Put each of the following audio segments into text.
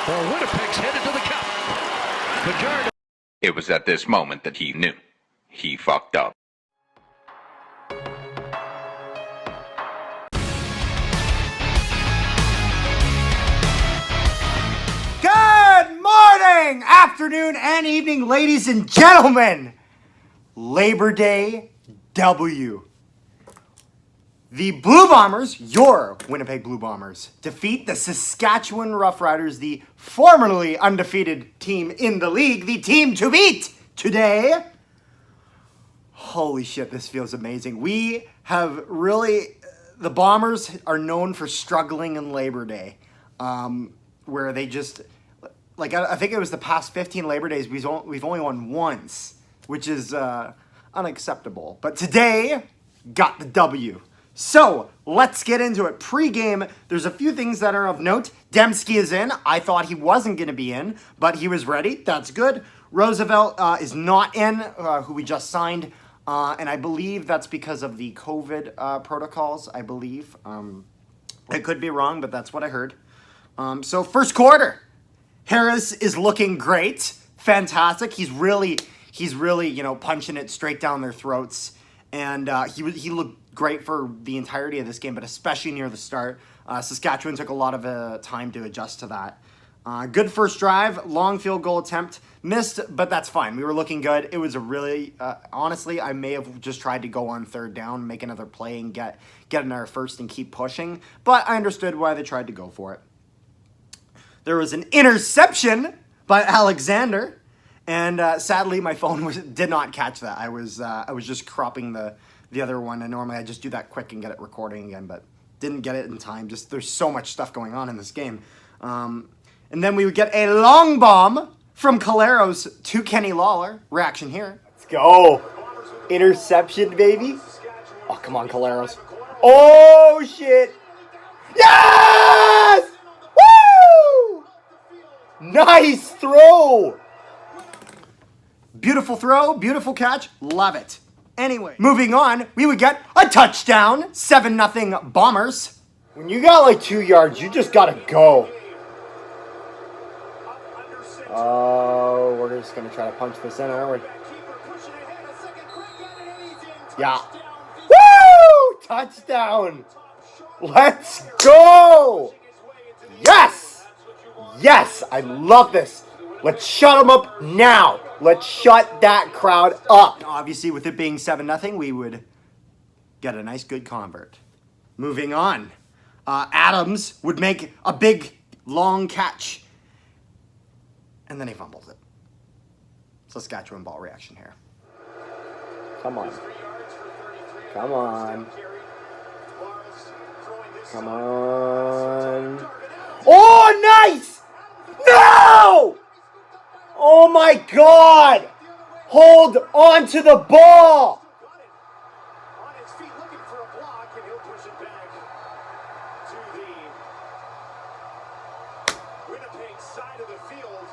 or Winnipeg's headed to the cup. Pajard. It was at this moment that he knew. He fucked up. Good morning, afternoon, and evening, ladies and gentlemen. Labor Day W. The Blue Bombers, your Winnipeg Blue Bombers, defeat the Saskatchewan Roughriders, the formerly undefeated team in the league, the team to beat today. Holy shit, this feels amazing. We have really, the Bombers are known for struggling in Labor Day, where they just, like, I think it was the past 15 Labor Days, we've only won once, which is unacceptable. But today, got the W. So, let's get into it. Pre-game, there's a few things that are of note. Dembski is in. I thought he wasn't going to be in, but he was ready. That's good. Roosevelt is not in, who we just signed. And I believe that's because of the COVID protocols, I believe. I could be wrong, but that's what I heard. So, first quarter. Harris is looking great. Fantastic. He's really, punching it straight down their throats. And he looked great for the entirety of this game, but especially near the start. Saskatchewan took a lot of time to adjust to that. Good first drive, long field goal attempt. Missed, but that's fine. We were looking good. It was a really, honestly, I may have just tried to go on third down, make another play, and get another first and keep pushing. But I understood why they tried to go for it. There was an interception by Alexander. And sadly, my phone did not catch that. I was just cropping the other one, and normally I just do that quick and get it recording again, but didn't get it in time. Just there's so much stuff going on in this game. And then we would get a long bomb from Caleros to Kenny Lawler. Reaction here. Let's go. Interception, baby. Oh, come on, Caleros. Oh, shit. Yes! Woo! Nice throw. Beautiful throw, beautiful catch, love it. Anyway, moving on, we would get a touchdown, 7-0 Bombers. When you got like 2 yards, you just gotta go. Oh, we're just gonna try to punch this in, aren't we? Yeah. Woo! Touchdown! Let's go! Yes! Yes, I love this. Let's shut them up now. Let's shut that crowd up. Obviously, with it being 7-0, we would get a nice, good convert. Moving on. Adams would make a big, long catch. And then he fumbles it. Saskatchewan ball reaction here. Come on. Come on. Come on. Oh, nice! No! Oh my God! Hold on to the ball! On his feet looking for a block, and he'll push it back to the Winnipeg side of the field.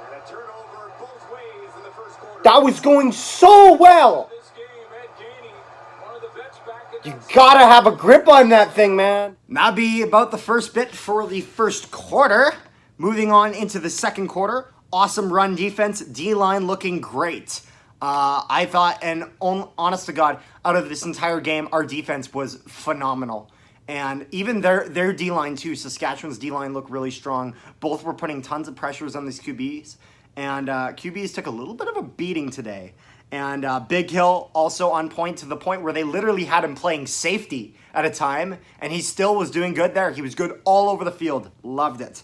And a turnover both ways in the first quarter. That was going so well! This game, Ed Gainey, one of the vets back at You gotta have a grip on that thing, man. That'll be about the first bit for the first quarter. Moving on into the second quarter. Awesome run defense, D-line looking great. I thought, and honest to God, out of this entire game, our defense was phenomenal. And even their D-line too, Saskatchewan's D-line looked really strong. Both were putting tons of pressures on these QBs. And QBs took a little bit of a beating today. And Big Hill also on point, to the point where they literally had him playing safety at a time. And he still was doing good there. He was good all over the field. Loved it.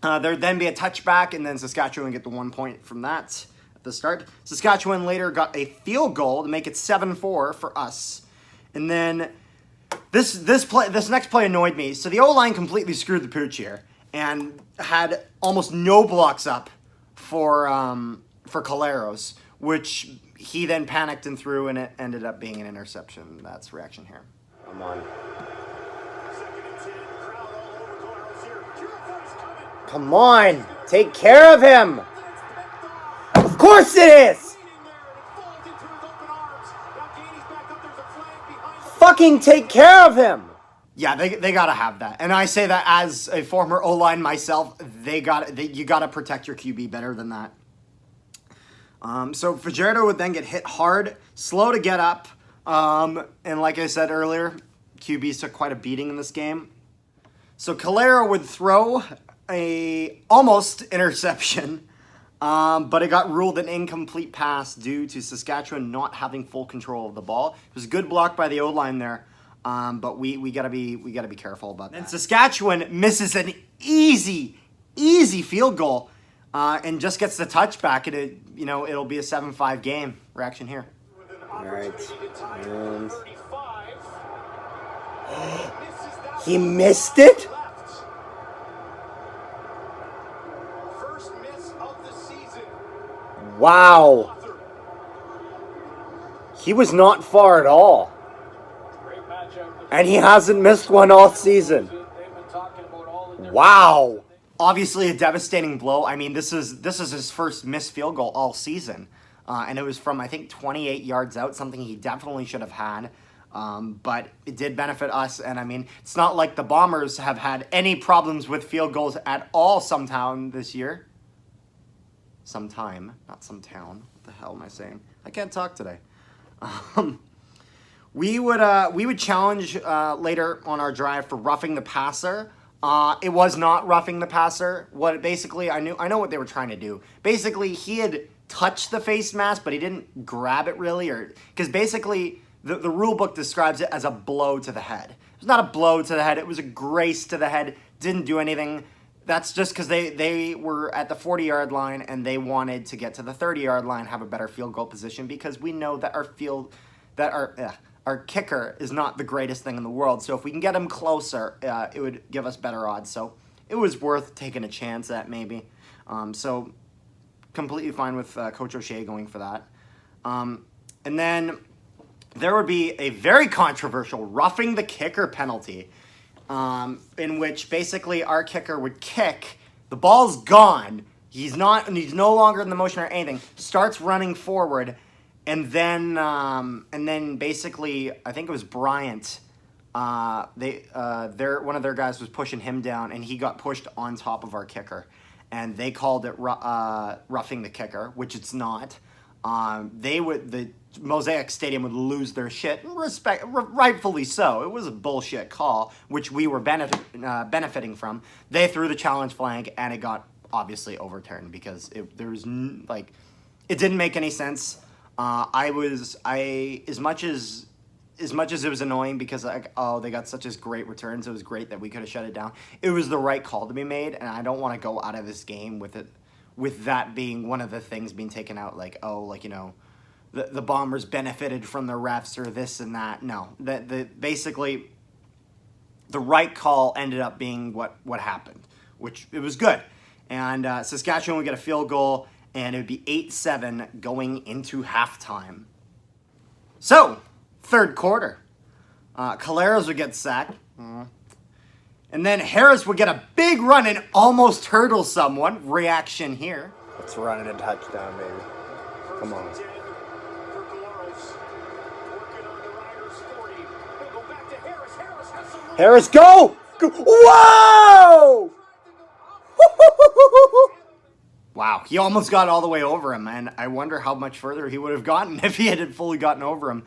There'd then be a touchback, and then Saskatchewan get the 1 point from that at the start. Saskatchewan later got a field goal to make it 7-4 for us. And then this next play annoyed me. So the O-line completely screwed the pooch here and had almost no blocks up for Caleros, which he then panicked and threw, and it ended up being an interception. That's reaction here. Come on. Come on, take care of him. Of course it is. Fucking take care of him. Yeah, they got to have that. And I say that as a former O-line myself, you got to protect your QB better than that. So Fajardo would then get hit hard, slow to get up. And like I said earlier, QBs took quite a beating in this game. So Calero would throw a almost interception, but it got ruled an incomplete pass due to Saskatchewan not having full control of the ball. It was a good block by the O-line there. But we gotta be careful about that. And Saskatchewan misses an easy field goal, and just gets the touchback. It'll be a 7-5 game. Reaction here. All right. And he missed it. First miss of the season. Wow. He was not far at all. And he hasn't missed one all season. Wow. Obviously a devastating blow. I mean, this is his first missed field goal all season. And it was from, I think, 28 yards out, something he definitely should have had. But it did benefit us. And, I mean, it's not like the Bombers have had any problems with field goals at all sometime this year. Sometime, not some town. What the hell am I saying? I can't talk today. We would challenge later on our drive for roughing the passer. It was not roughing the passer. I know what they were trying to do. Basically, he had touched the face mask, but he didn't grab it really, because basically the rule book describes it as a blow to the head. It's not a blow to the head. It was a grace to the head. Didn't do anything. That's just because they were at the 40-yard line and they wanted to get to the 30-yard line, have a better field goal position, because we know that our kicker is not the greatest thing in the world. So if we can get him closer, it would give us better odds. So it was worth taking a chance at maybe. So completely fine with Coach O'Shea going for that. And then there would be a very controversial roughing the kicker penalty, in which basically our kicker would kick, the ball's gone, he's no longer in the motion or anything, starts running forward. And then basically, I think it was Bryant. One of their guys was pushing him down, and he got pushed on top of our kicker, and they called it roughing the kicker, which it's not. The Mosaic Stadium would lose their shit, rightfully so. It was a bullshit call, which we were benefiting from. They threw the challenge flag, and it got obviously overturned because it didn't make any sense. As much as it was annoying because they got such as great returns, it was great that we could have shut it down. It was the right call to be made, and I don't want to go out of this game with that being one of the things being taken out, the Bombers benefited from the refs or this and that. No, basically the right call ended up being what happened, which it was good. And Saskatchewan would get a field goal, and it would be 8-7 going into halftime. So, third quarter. Caleros would get sacked. And then Harris would get a big run and almost hurdle someone. Reaction here. let's run it a touchdown, baby. Come on. Harris, go! Whoa! Wow, he almost got all the way over him, and I wonder how much further he would have gotten if he had fully gotten over him.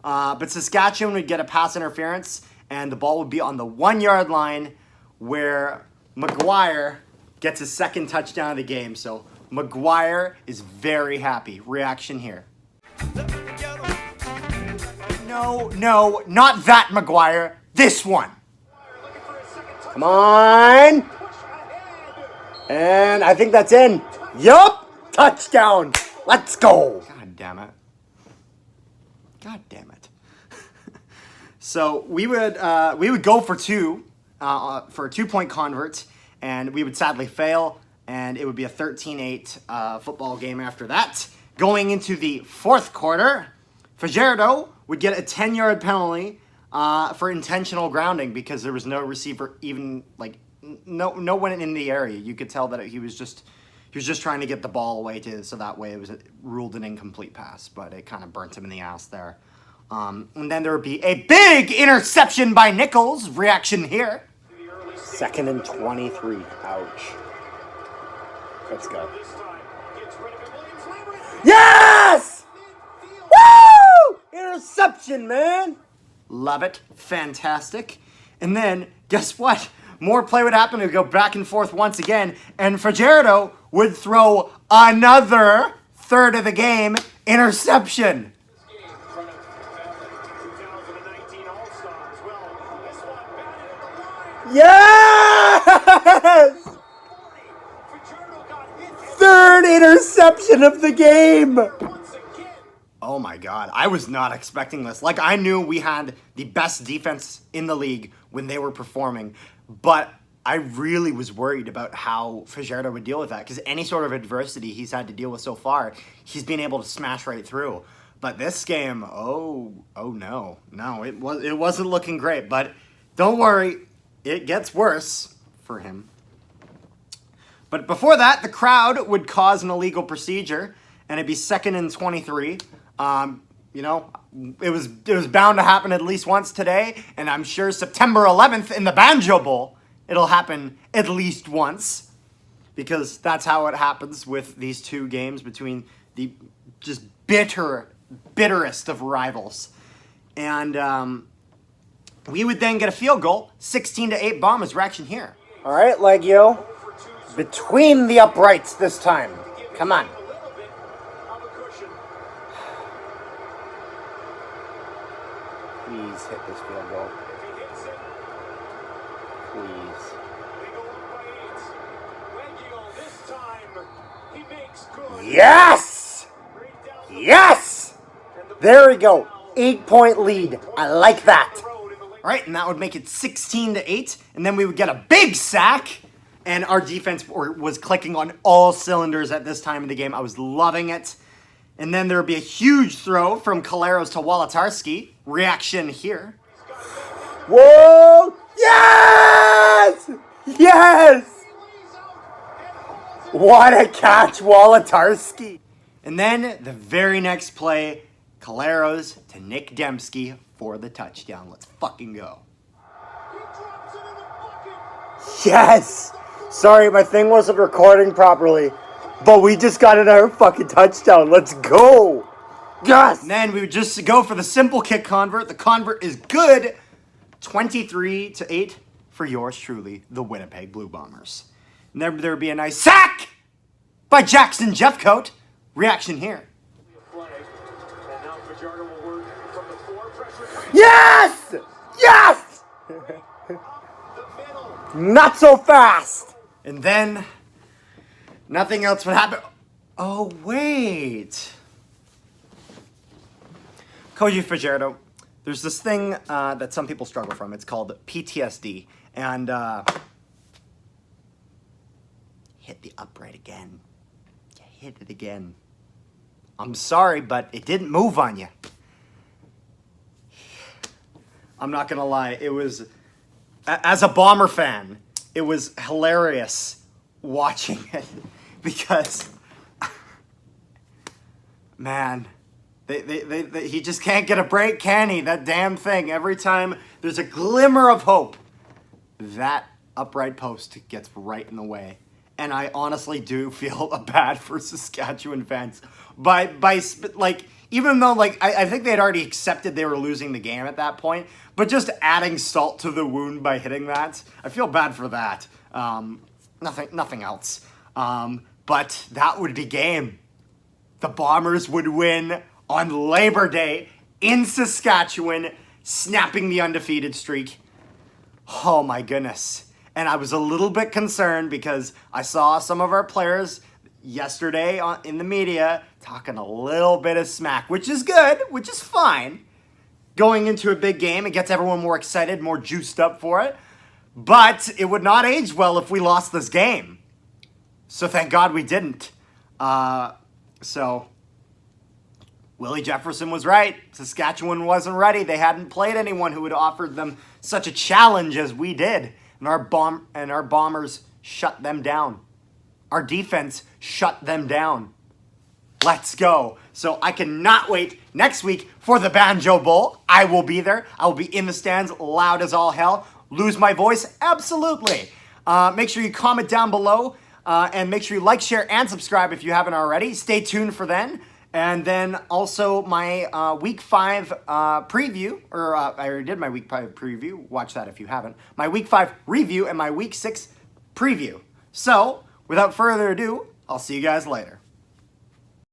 But Saskatchewan would get a pass interference, and the ball would be on the 1-yard line where McGuire gets his second touchdown of the game. So McGuire is very happy. Reaction here. No, not that McGuire. This one. Come on. And I think that's in. Yup. Touchdown. Let's go. God damn it. So we would go for two, for a 2-point convert, and we would sadly fail, and it would be a 13-8 football game after that. Going into the fourth quarter, Fajardo would get a 10-yard penalty for intentional grounding because there was no receiver, even no one in the area. You could tell that he was just trying to get the ball away so that way it was ruled an incomplete pass, but it kind of burnt him in the ass there. And then there would be a big interception by Nichols. Reaction here. 2nd and 23. Ouch. Let's go. Yes! Woo! Interception, man. Love it. Fantastic. And then, guess what? More play would happen. It would go back and forth once again. And Fajardo would throw another third of the game interception. Yes! Third interception of the game. Oh my God, I was not expecting this. Like, I knew we had the best defense in the league when they were performing, but I really was worried about how Fajardo would deal with that, because any sort of adversity he's had to deal with so far, he's been able to smash right through. But this game, oh no, it wasn't looking great. But don't worry, it gets worse for him. But before that, the crowd would cause an illegal procedure, and it'd be 2nd and 23. You know, it was bound to happen at least once today, and I'm sure September 11th in the Banjo Bowl, it'll happen at least once, because that's how it happens with these two games between the just bitterest of rivals. And we would then get a field goal, 16-8 Bombers. Reaction here. All right, Legio. Between the uprights this time. Come on. Please hit this field goal. Please. Yes! Yes! There we go. 8-point lead. I like that. All right, and that would make it 16-8, and then we would get a big sack, and our defense was clicking on all cylinders at this time of the game. I was loving it. And then there would be a huge throw from Collaros to Wolotarski. Reaction here. Whoa! Yes! Yes! What a catch, Wolotarski. And then the very next play, Collaros to Nick Dembski for the touchdown. Let's fucking go. Yes! Sorry, my thing wasn't recording properly, but we just got another fucking touchdown. Let's go! Yes! And then we would just go for the simple kick convert. The convert is good. 23-8 for yours truly, the Winnipeg Blue Bombers. And there would be a nice sack by Jackson Jeffcoat. Reaction here. Yes! Yes! Not so fast! And then nothing else would happen. Oh, wait. Koji Fajardo, there's this thing that some people struggle from. It's called PTSD. And hit the upright again. You hit it again. I'm sorry, but it didn't move on you. I'm not going to lie. It was, as a Bomber fan, it was hilarious watching it because, man, he just can't get a break, can he? That damn thing. Every time there's a glimmer of hope, that upright post gets right in the way. And I honestly do feel bad for Saskatchewan fans. Even though, I think they had already accepted they were losing the game at that point, but just adding salt to the wound by hitting that, I feel bad for that. Nothing else. But that would be game. The Bombers would win on Labor Day in Saskatchewan, snapping the undefeated streak. Oh my goodness. And I was a little bit concerned because I saw some of our players yesterday in the media talking a little bit of smack, which is good, which is fine. Going into a big game, it gets everyone more excited, more juiced up for it. But it would not age well if we lost this game. So thank God we didn't. So Willie Jefferson was right. Saskatchewan wasn't ready. They hadn't played anyone who had offered them such a challenge as we did. And our Bombers shut them down. Our defense shut them down. Let's go. So I cannot wait next week for the Banjo Bowl. I will be there. I will be in the stands loud as all hell. Lose my voice? Absolutely. Make sure you comment down below and make sure you like, share, and subscribe if you haven't already. Stay tuned for then. And then also my Week 5 preview, or I already did my Week 5 preview. Watch that if you haven't. My Week 5 review and my Week 6 preview. So, without further ado, I'll see you guys later.